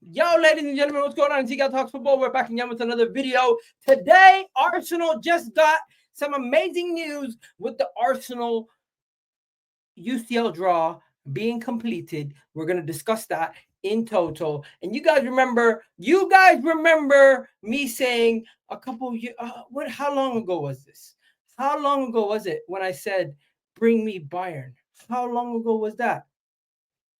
Yo, ladies and gentlemen, what's going on? It's Egal Talks Football. We're back again with another video. Today, Arsenal just got some amazing news with the Arsenal UCL draw being completed. We're going to discuss that in total. And you guys remember me saying a couple years, how long ago was this? How long ago was it when I said, bring me Bayern? How long ago was that?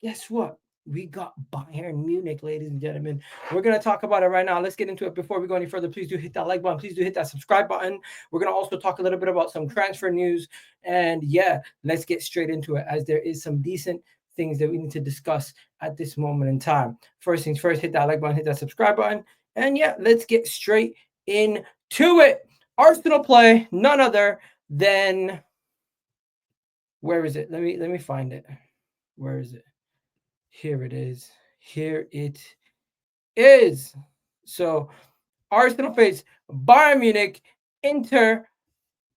Guess what? We got Bayern Munich, ladies and gentlemen. We're going to talk about it right now. Let's get into it. Before we go any further, please do hit that like button. Please do hit that subscribe button. We're going to also talk a little bit about some transfer news. And yeah, let's get straight into it, as there is some decent things that we need to discuss at this moment in time. First things first, hit that like button, hit that subscribe button. And yeah, let's get straight into it. Arsenal play none other than, where is it? Let me find it. Where is it? Here it is. Here it is. So Arsenal face Bayern Munich, Inter.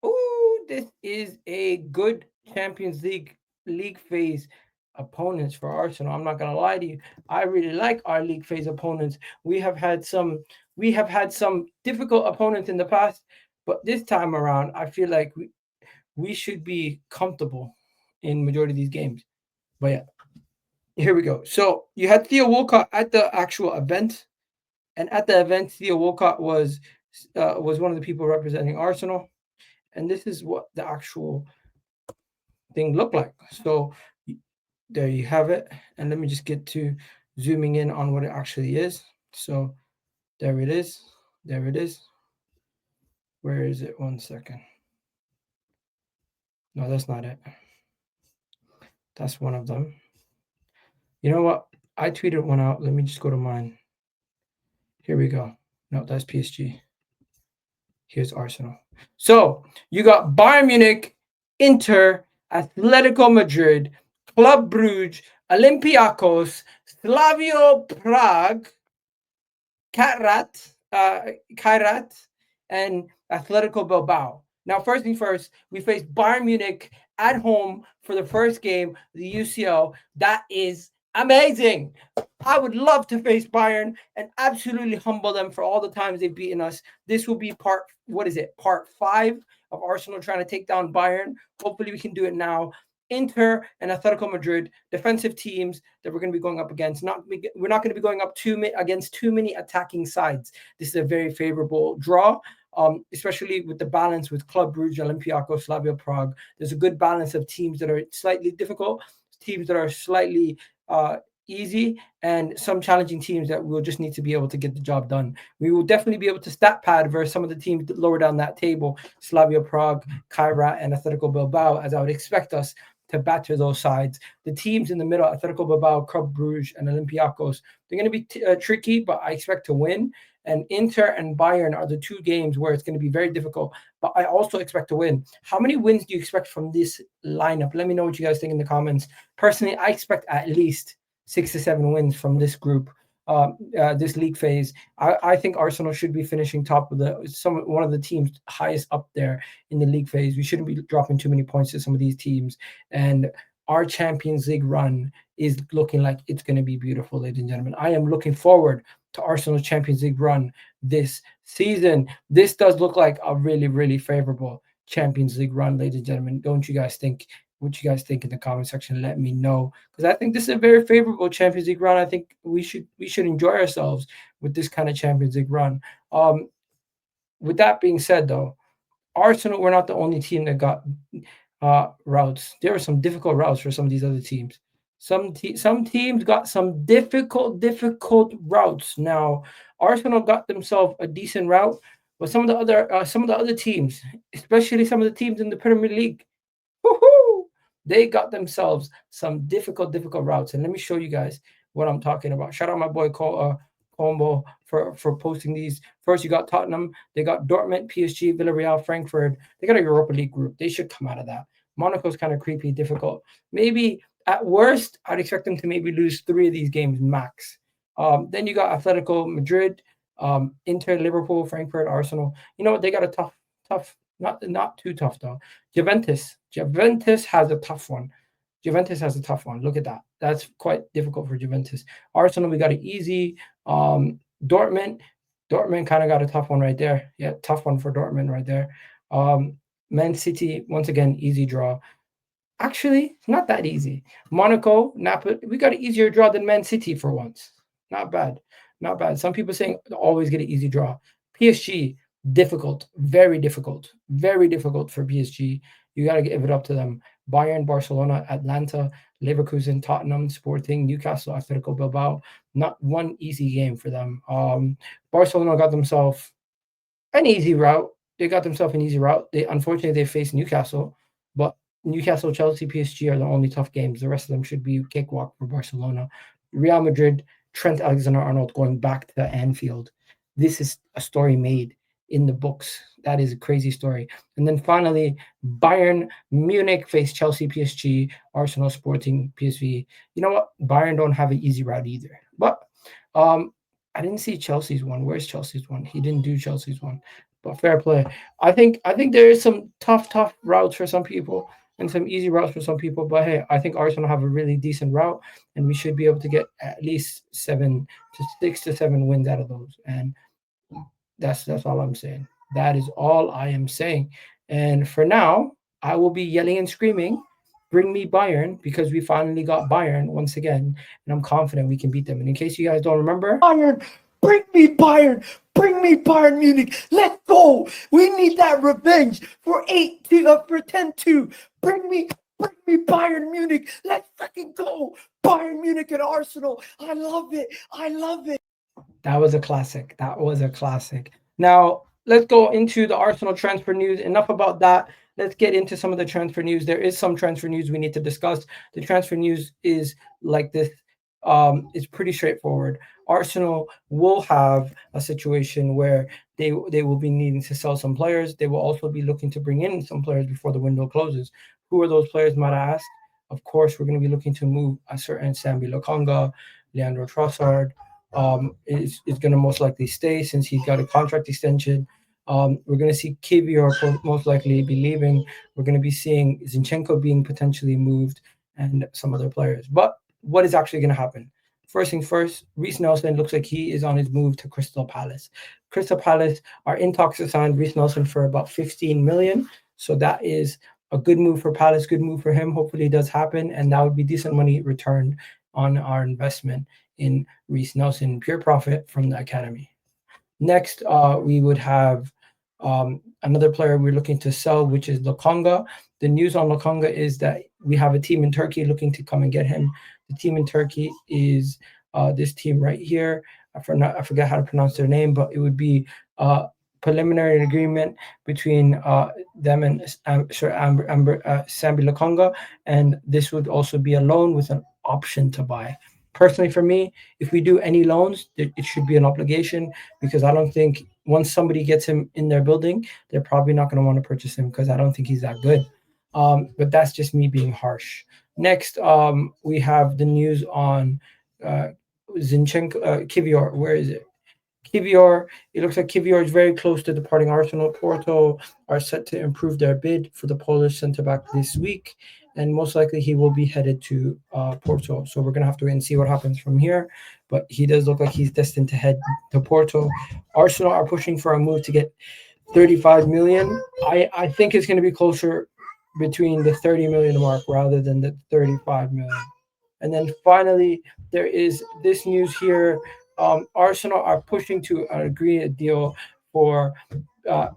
Ooh, this is a good Champions League phase opponents for Arsenal. I'm not gonna lie to you. I really like our league phase opponents. We have had some difficult opponents in the past, but this time around, I feel like we should be comfortable in majority of these games. But yeah, here we go. So you had Theo Walcott at the actual event, and at the event, Theo Walcott was one of the people representing Arsenal, and this is what the actual thing looked like. So there you have it, and let me just get to zooming in on what it actually is. So there it is. There it is. Where is it? 1 second. No, that's not it. That's one of them. You know what? I tweeted one out. Let me just go to mine. Here we go. No, that's PSG. Here's Arsenal. So you got Bayern Munich, Inter, Atletico Madrid, Club Brugge, Olympiacos, Slavio Prague, Kairat, and Atletico Bilbao. Now, first thing first, we face Bayern Munich at home for the first game, the UCL. That is amazing. I would love to face Bayern and absolutely humble them for all the times they've beaten us. This will be part 5 of Arsenal trying to take down Bayern. Hopefully, we can do it now. Inter and Atletico Madrid, defensive teams that we're going to be going up against. We're not going to be going up against too many attacking sides. This is a very favorable draw, especially with the balance with Club Brugge, Olympiacos, Slavia Prague. There's a good balance of teams that are slightly difficult, teams that are slightly easy, and some challenging teams that we'll just need to be able to get the job done. We will definitely be able to stat pad versus some of the teams lower down that table, Slavia Prague, Kairat, and Atletico Bilbao, as I would expect us to batter those sides. The teams in the middle, Atletico Bilbao, Club Brugge, and Olympiacos, they're going to be tricky, but I expect to win. And Inter and Bayern are the two games where it's going to be very difficult, but I also expect to win. How many wins do you expect from this lineup? Let me know what you guys think in the comments. Personally, I expect at least 6 to 7 wins from this group, this league phase. I think Arsenal should be finishing top of one of the teams highest up there in the league phase. We shouldn't be dropping too many points to some of these teams, and our Champions League run is looking like it's going to be beautiful, ladies and gentlemen. I am looking forward to Arsenal's Champions League run this season. This does look like a really, really favorable Champions League run, ladies and gentlemen. Don't you guys think? What you guys think in the comment section? Let me know, because I think this is a very favorable Champions League run. I think we should enjoy ourselves with this kind of Champions League run. With that being said, though, Arsenal were not the only team that got routes. There were some difficult routes for some of these other teams. Some teams got some difficult routes. Now, Arsenal got themselves a decent route, but some of the other teams, especially some of the teams in the Premier League, woohoo, they got themselves some difficult routes. And let me show you guys what I'm talking about. Shout out my boy Combo for posting these. First, you got Tottenham. They got Dortmund, PSG, Villarreal, Frankfurt. They got a Europa League group. They should come out of that. Monaco's kind of creepy, difficult. Maybe at worst, I'd expect them to maybe lose 3 of these games max. Then you got Atletico Madrid, Inter, Liverpool, Frankfurt, Arsenal. You know what? They got a tough, not too tough though. Juventus has a tough one. Juventus has a tough one. Look at that. That's quite difficult for Juventus. Arsenal, we got it easy. Dortmund, Dortmund kind of got a tough one right there. Yeah, tough one for Dortmund right there. Um, Man City, once again, easy draw. Actually, not that easy. Monaco, Napoli, we got an easier draw than Man City for once. Not bad. Not bad. Some people saying always get an easy draw. PSG, difficult. Very difficult for PSG. You got to give it up to them. Bayern, Barcelona, Atlanta, Leverkusen, Tottenham, Sporting, Newcastle, Atletico Bilbao. Not one easy game for them. Barcelona got themselves an easy route. They got themselves an easy route. They unfortunately they faced Newcastle, but Newcastle, Chelsea, PSG are the only tough games. The rest of them should be cakewalk for Barcelona. Real Madrid, Trent Alexander-Arnold going back to Anfield. This is a story made in the books. That is a crazy story. And then finally, Bayern Munich face Chelsea, PSG, Arsenal, Sporting, PSV. You know what? Bayern don't have an easy route either. But um, I didn't see Chelsea's one. Where's Chelsea's one? He didn't do Chelsea's one. But fair play. I think there is some tough routes for some people and some easy routes for some people. But hey, I think Arsenal have a really decent route, and we should be able to get at least 6 to 7 wins out of those. And that's all I'm saying. That is all I am saying. And for now, I will be yelling and screaming, "Bring me Bayern!" because we finally got Bayern once again, and I'm confident we can beat them. And in case you guys don't remember, Bayern, bring me Bayern, bring me Bayern Munich. Let's go. We need that revenge for 10-2. Bring me Bayern Munich. Let's fucking go. Bayern Munich and Arsenal. I love it. I love it. That was a classic. That was a classic. Now, let's go into the Arsenal transfer news. Enough about that. Let's get into some of the transfer news. There is some transfer news we need to discuss. The transfer news is like this. It's pretty straightforward. Arsenal will have a situation where they will be needing to sell some players. They will also be looking to bring in some players before the window closes. Who are those players, might I ask? Of course, we're going to be looking to move a certain Sambi Lokonga, Leandro Trossard, is going to most likely stay since he got a contract extension. We're going to see Kiwior most likely be leaving. We're going to be seeing Zinchenko being potentially moved and some other players. But what is actually going to happen? First thing first, Reece Nelson looks like he is on his move to Crystal Palace. Crystal Palace are in talks to sign Reece Nelson for about 15 million. So that is a good move for Palace, good move for him. Hopefully it does happen, and that would be decent money returned on our investment in Reece Nelson, pure profit from the academy. Next, we would have another player we're looking to sell, which is Lokonga. The news on Lokonga is that we have a team in Turkey looking to come and get him. The team in Turkey is this team right here. I forget how to pronounce their name, but it would be a preliminary agreement between them and Sambi Lokonga, and this would also be a loan with an option to buy. Personally, for me, if we do any loans, it should be an obligation because I don't think once somebody gets him in their building, they're probably not going to want to purchase him because I don't think he's that good. But that's just me being harsh. Next, we have the news on uh, Zinchenko, Kiwior. Where is it? Kiwior. It looks like Kiwior is very close to departing Arsenal. Porto are set to improve their bid for the Polish centre back this week, and most likely he will be headed to Porto. So we're gonna have to wait and see what happens from here. But he does look like he's destined to head to Porto. Arsenal are pushing for a move to get 35 million. I think it's gonna be closer between the 30 million mark rather than the 35 million. And then finally, there is this news here. Arsenal are pushing to agree a deal for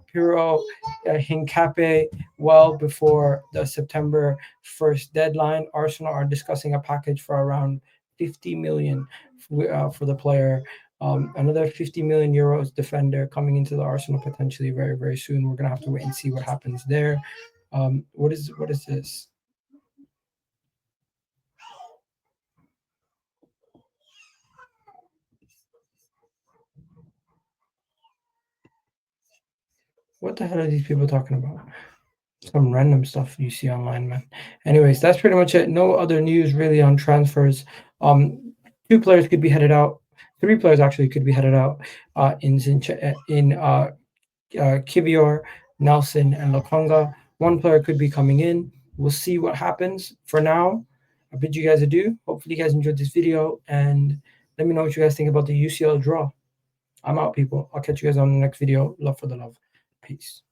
Piro Hincapie well before the September 1st deadline. Arsenal are discussing a package for around 50 million for the player. Another 50 million euros defender coming into the Arsenal potentially very soon. We're gonna have to wait and see what happens there. What is this? What the hell are these people talking about? Some random stuff you see online, man. Anyways, that's pretty much it. No other news really on transfers. Two players could be headed out. Three players actually could be headed out in Kiwior, Nelson, and Lokonga. One player could be coming in. We'll see what happens. For now, I bid you guys adieu. Hopefully, you guys enjoyed this video, and let me know what you guys think about the UCL draw. I'm out, people. I'll catch you guys on the next video. Love for the love. Peace.